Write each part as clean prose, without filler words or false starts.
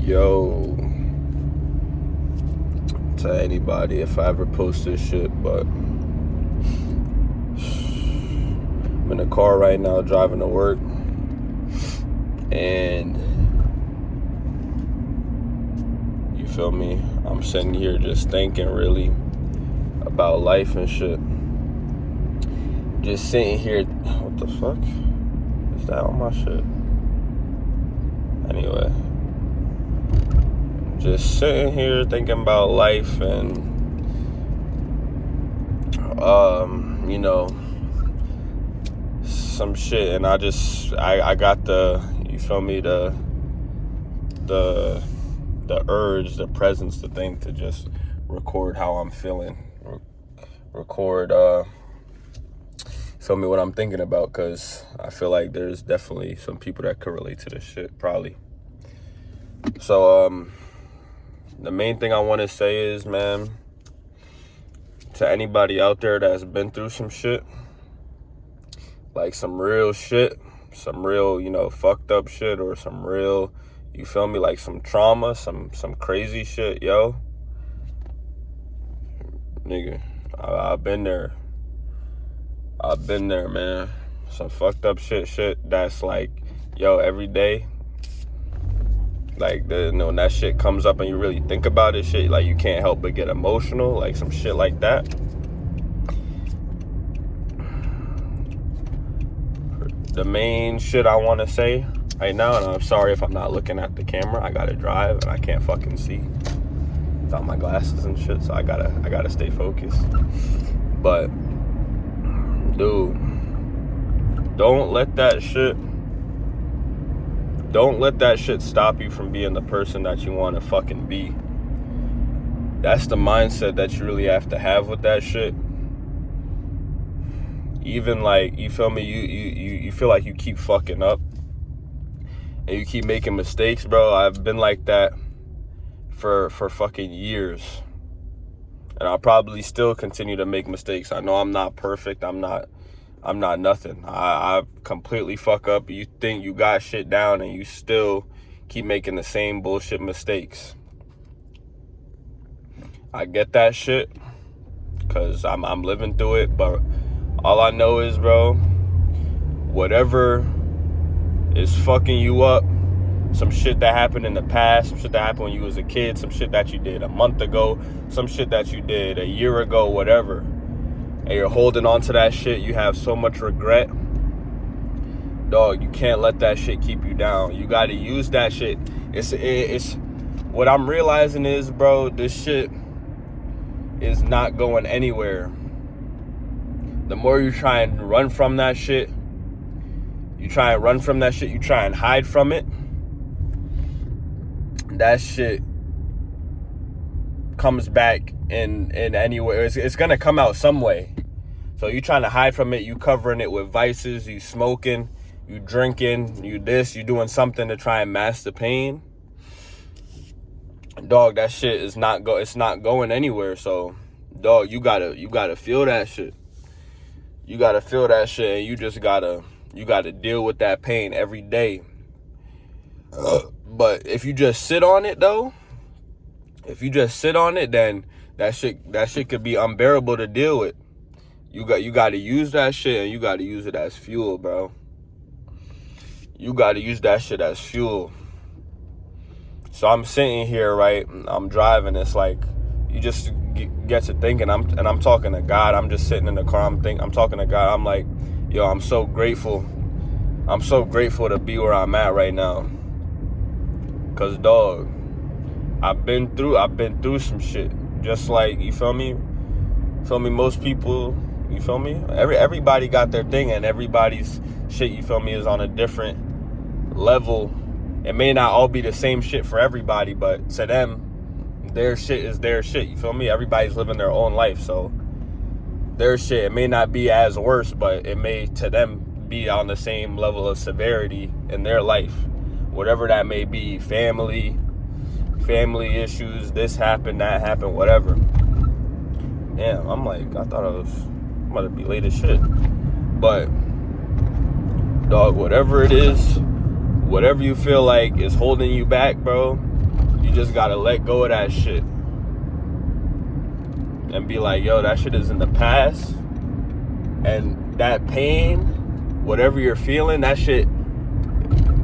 Yo, to anybody if I ever post this shit, but I'm in the car right now driving to work, and you feel me? I'm sitting here just thinking really about life and shit. Just sitting here, what the fuck? Is that on my shit? Anyway. Just sitting here thinking about life and, some shit. And I got you feel me, the urge, the presence, the thing to just record how I'm feeling. Record, feel me, what I'm thinking about. Because I feel like there's definitely some people that could relate to this shit, probably. So, the main thing I want to say is, man, to anybody out there that's been through some shit, like some real shit, some real, fucked up shit, or some real, you feel me, like some trauma, some crazy shit, yo. Nigga, I've been there. I've been there, man. Some fucked up shit that's like, yo, every day. Like, when that shit comes up and you really think about it, shit, like, you can't help but get emotional, like, some shit like that. The main shit I want to say right now, and I'm sorry if I'm not looking at the camera, I gotta drive, and I can't fucking see without my glasses and shit, so I gotta stay focused. But, dude, don't let that shit stop you from being the person that you want to fucking be. That's the mindset that you really have to have with that shit. Even like, you feel me, you feel like you keep fucking up and you keep making mistakes, bro. I've been like that for fucking years. And I'll probably still continue to make mistakes. I know I'm not perfect. I'm not nothing. I completely fuck up. You think you got shit down and you still keep making the same bullshit mistakes. I get that shit because I'm living through it. But all I know is, bro, whatever is fucking you up, some shit that happened in the past, some shit that happened when you was a kid, some shit that you did a month ago, some shit that you did a year ago, whatever, and you're holding on to that shit, you have so much regret, dog, you can't let that shit keep you down. You gotta use that shit. It's what I'm realizing is, bro, this shit is not going anywhere. The more you try and run from that shit, you try and hide from it, that shit comes back in any way. It's gonna come out some way. So you trying to hide from it, you covering it with vices, you smoking, you drinking, you doing something to try and mask the pain. Dog, that shit is it's not going anywhere. So, dog, you gotta feel that shit. You gotta feel that shit, and you gotta deal with that pain every day. But if you just sit on it, though, then that shit could be unbearable to deal with. You got to use that shit, and you got to use it as fuel, bro. You got to use that shit as fuel. So I'm sitting here, right? I'm driving. It's like you just get to thinking. I'm talking to God. I'm just sitting in the car. I'm talking to God. I'm like, yo, I'm so grateful. I'm so grateful to be where I'm at right now. Cause, dog, I've been through some shit. Just like, you feel me? Most people, you feel me? Everybody got their thing, and everybody's shit, you feel me, is on a different level. It may not all be the same shit for everybody, but to them, their shit is their shit, you feel me? Everybody's living their own life, so their shit, it may not be as worse, but it may, to them, be on the same level of severity in their life. Whatever that may be, family issues, this happened, that happened, whatever. Damn, I'm like, I thought I was about to be late as shit. But, dog, whatever it is, whatever you feel like is holding you back, bro, You just gotta let go of that shit. And be like, yo, that shit is in the past. And that pain, whatever you're feeling, that shit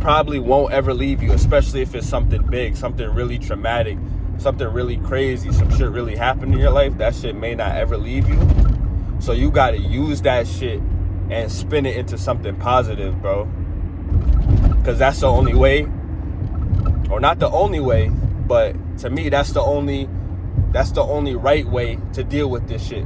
probably won't ever leave you, especially if it's something big, something really traumatic, something really crazy, some shit really happened in your life. That shit may not ever leave you. So you gotta use that shit and spin it into something positive, bro. Because that's the only way, or not the only way, but to me, that's the only right way to deal with this shit.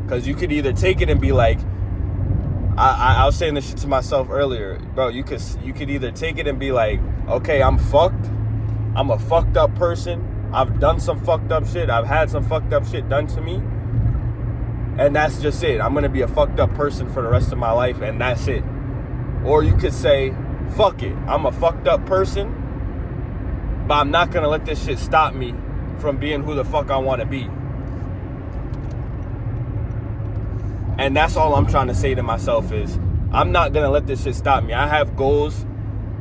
Because you could either take it and be like, I was saying this shit to myself earlier, bro. You could either take it and be like, okay, I'm fucked. I'm a fucked up person. I've done some fucked up shit. I've had some fucked up shit done to me. And that's just it. I'm going to be a fucked up person for the rest of my life, and that's it. Or you could say, fuck it. I'm a fucked up person, but I'm not going to let this shit stop me from being who the fuck I want to be. And that's all I'm trying to say to myself is, I'm not going to let this shit stop me. I have goals.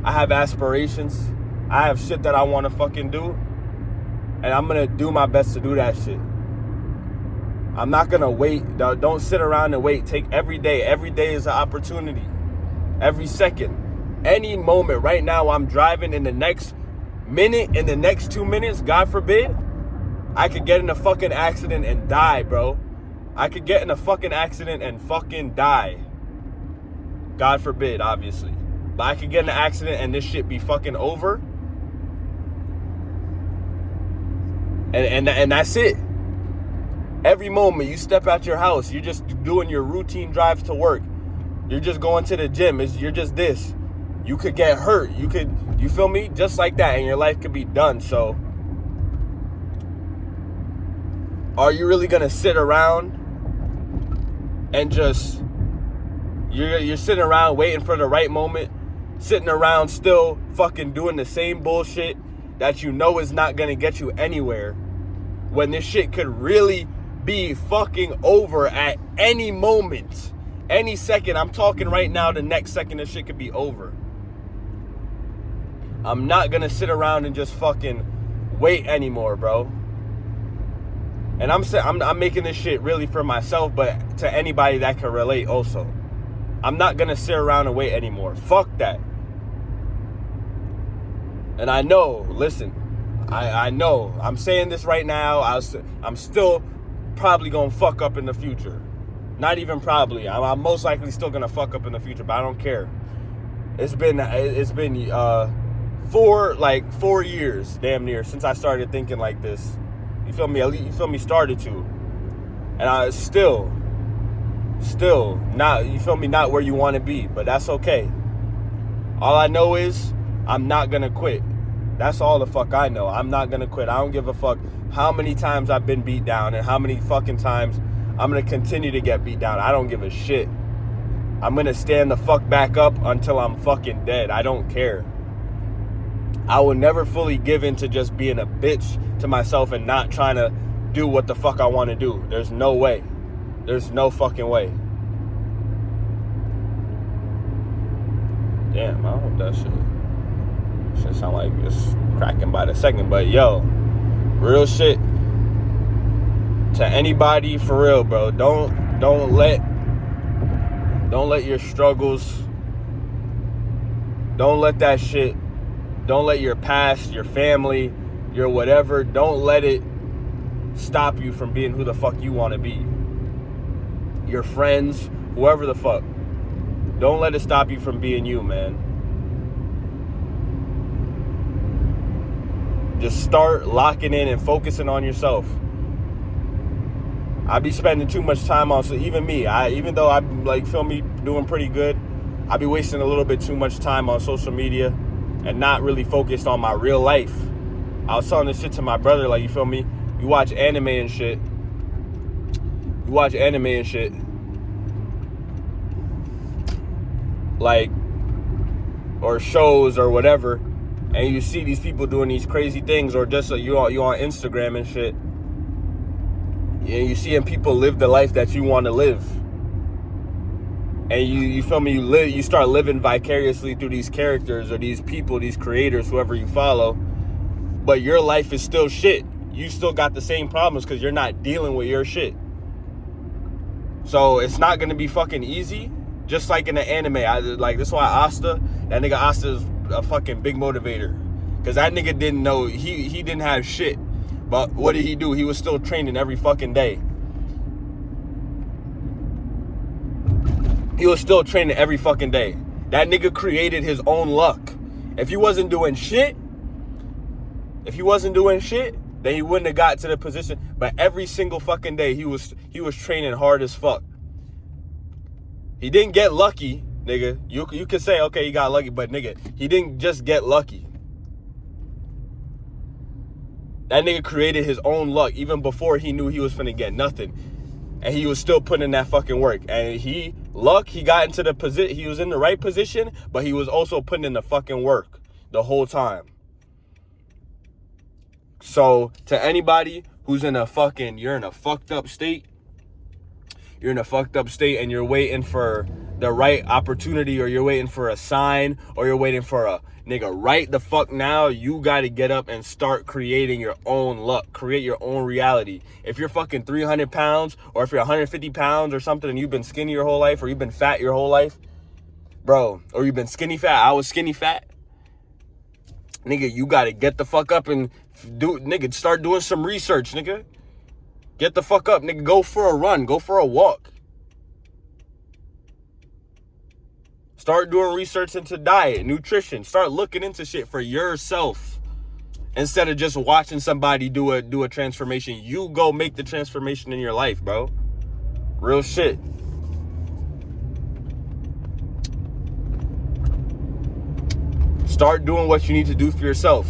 I have aspirations. I have shit that I want to fucking do. And I'm going to do my best to do that shit. I'm not going to wait. Don't sit around and wait. Take every day. Every day is an opportunity. Every second. Any moment. Right now, I'm driving. In the next minute, in the next 2 minutes, God forbid, I could get in a fucking accident and die, bro. I could get in a fucking accident and fucking die. God forbid, obviously. But I could get in an accident and this shit be fucking over. And that's it. Every moment you step out your house, you're just doing your routine drives to work. You're just going to the gym. You're just this. You could get hurt. You feel me? Just like that. And your life could be done. So, are you really going to sit around and just, you're sitting around waiting for the right moment, sitting around still fucking doing the same bullshit that you know is not going to get you anywhere, when this shit could really be fucking over at any moment, any second? I'm talking right now, the next second this shit could be over. I'm not going to sit around and just fucking wait anymore, bro. And I'm making this shit really for myself, but to anybody that can relate also. I'm not going to sit around and wait anymore. Fuck that. And I know, listen, I know. I'm saying this right now. I'm still probably going to fuck up in the future. Not even probably. I'm most likely still going to fuck up in the future, but I don't care. It's been 4 years, damn near, since I started thinking like this. You feel me? You feel me? Started to. And I still not, you feel me? Not where you want to be, but that's okay. All I know is I'm not going to quit. That's all the fuck I know. I'm not going to quit. I don't give a fuck how many times I've been beat down and how many fucking times I'm going to continue to get beat down. I don't give a shit. I'm going to stand the fuck back up until I'm fucking dead. I don't care. I will never fully give in to just being a bitch to myself and not trying to do what the fuck I want to do. There's no way. There's no fucking way. Damn, I hope that shit sound like it's cracking by the second. But yo, real shit. To anybody, for real, bro. Don't let your struggles, don't let that shit, don't let your past, your family, your whatever, don't let it stop you from being who the fuck you want to be. Your friends, whoever the fuck. Don't let it stop you from being you, man. Just start locking in and focusing on yourself. I be spending too much time on, so even me, even though I'm like, feel me, doing pretty good, I be wasting a little bit too much time on social media and not really focused on my real life. I was telling this shit to my brother, like, you feel me? You watch anime and shit. Like, or shows or whatever, and you see these people doing these crazy things, or just you on Instagram and shit, and you seeing people live the life that you want to live, and you feel me, you start living vicariously through these characters or these people, these creators, whoever you follow, but your life is still shit. You still got the same problems because you're not dealing with your shit. So it's not gonna be fucking easy. Just like in the anime, this is why Asta, that nigga Asta is a fucking big motivator. Cause that nigga didn't know, he didn't have shit. But what did he do? He was still training every fucking day. He was still training every fucking day. That nigga created his own luck. If he wasn't doing shit, then he wouldn't have got to the position. But every single fucking day, he was training hard as fuck. He didn't get lucky, nigga. You could say, okay, he got lucky, but nigga, he didn't just get lucky. That nigga created his own luck even before he knew he was finna get nothing. And he was still putting in that fucking work. And he got into the position, he was in the right position, but he was also putting in the fucking work the whole time. So to anybody who's you're in a fucked up state, and you're waiting for the right opportunity, or you're waiting for a sign, or you're waiting for a nigga right the fuck now, you gotta get up and start creating your own luck. Create your own reality. If you're fucking 300 pounds, or if you're 150 pounds or something, and you've been skinny your whole life, or you've been fat your whole life, bro, or you've been skinny fat, I was skinny fat, nigga, you gotta get the fuck up and start doing some research, nigga. Get the fuck up, nigga. Go for a run. Go for a walk. Start doing research into diet, nutrition. Start looking into shit for yourself. Instead of just watching somebody do a transformation. You go make the transformation in your life, bro. Real shit. Start doing what you need to do for yourself.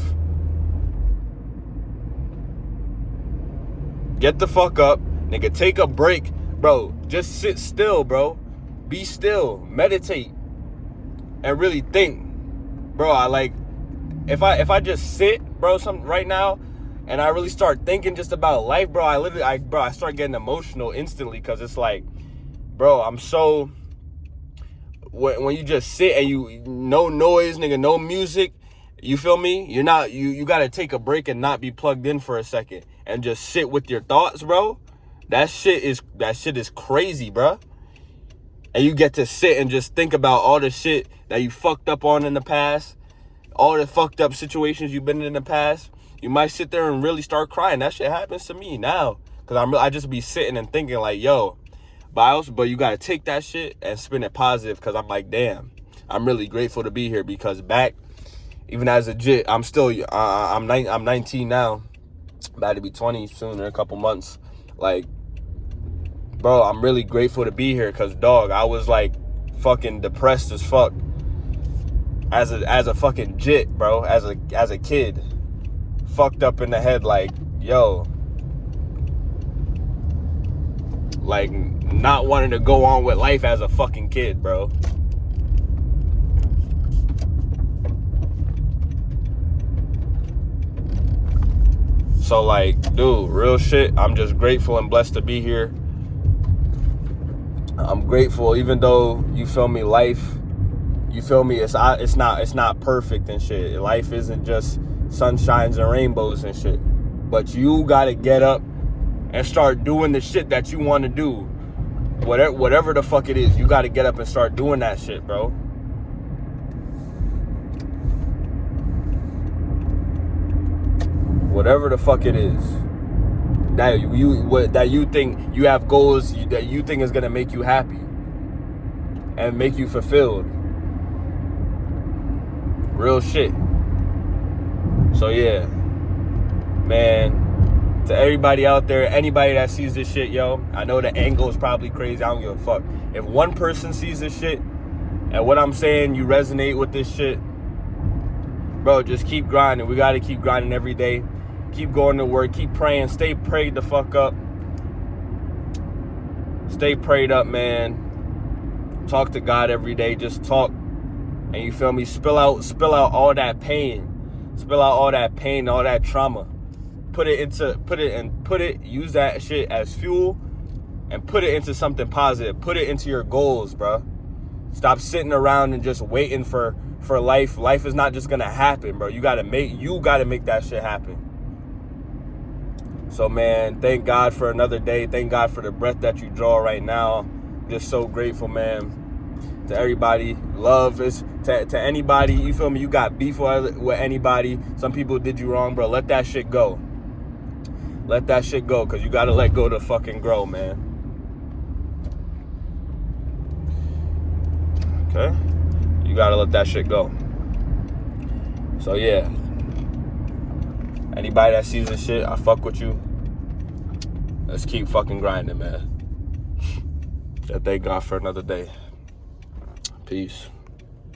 Get the fuck up, nigga. Take a break, bro. Just sit still, bro. Be still. Meditate, and really think, bro. If I just sit, bro, right now, and I really start thinking just about life, bro. I start getting emotional instantly, because it's like, bro, I'm so. When you just sit and no noise, nigga, no music. You feel me? You gotta take a break and not be plugged in for a second and just sit with your thoughts, bro. That shit is crazy, bro. And you get to sit and just think about all the shit that you fucked up on in the past, all the fucked up situations you've been in the past. You might sit there and really start crying. That shit happens to me now, cause I just be sitting and thinking like, yo, but you gotta take that shit and spin it positive, cause I'm like, damn, I'm really grateful to be here, because even as a jit, I'm 19 now, about to be 20 soon in a couple months. Like, bro, I'm really grateful to be here, because dog, I was like fucking depressed as fuck as a fucking jit, bro, as a kid, fucked up in the head, like, yo, like not wanting to go on with life as a fucking kid, bro. So like, dude, real shit, I'm just grateful and blessed to be here. I'm grateful, even though, you feel me, life, you feel me, it's not perfect and shit. Life isn't just sunshines and rainbows and shit. But you gotta get up and start doing the shit that you want to do. Whatever the fuck it is, you gotta get up and start doing that shit, bro. Whatever the fuck it is that you think you have goals that you think is gonna make you happy and make you fulfilled. Real shit. So yeah, man, to everybody out there, anybody that sees this shit, yo, I know the angle is probably crazy. I don't give a fuck. If one person sees this shit and what I'm saying, you resonate with this shit, bro, just keep grinding. We gotta keep grinding every day. Keep going to work. Keep praying. Stay prayed the fuck up. Stay prayed up, man. Talk to God every day. Just talk. And you feel me? Spill out all that pain. Spill out all that pain, all that trauma. Use that shit as fuel and put it into something positive. Put it into your goals, bro. Stop sitting around and just waiting for life. Life is not just gonna happen, bro. You gotta make that shit happen. So, man, thank God for another day. Thank God for the breath that you draw right now. Just so grateful, man. To everybody, love is to anybody. You feel me? You got beef with anybody. Some people did you wrong, bro. Let that shit go. Let that shit go, because you gotta let go to fucking grow, man. Okay? You gotta let that shit go. So, yeah. Anybody that sees this shit, I fuck with you. Let's keep fucking grinding, man. Thank God for another day. Peace.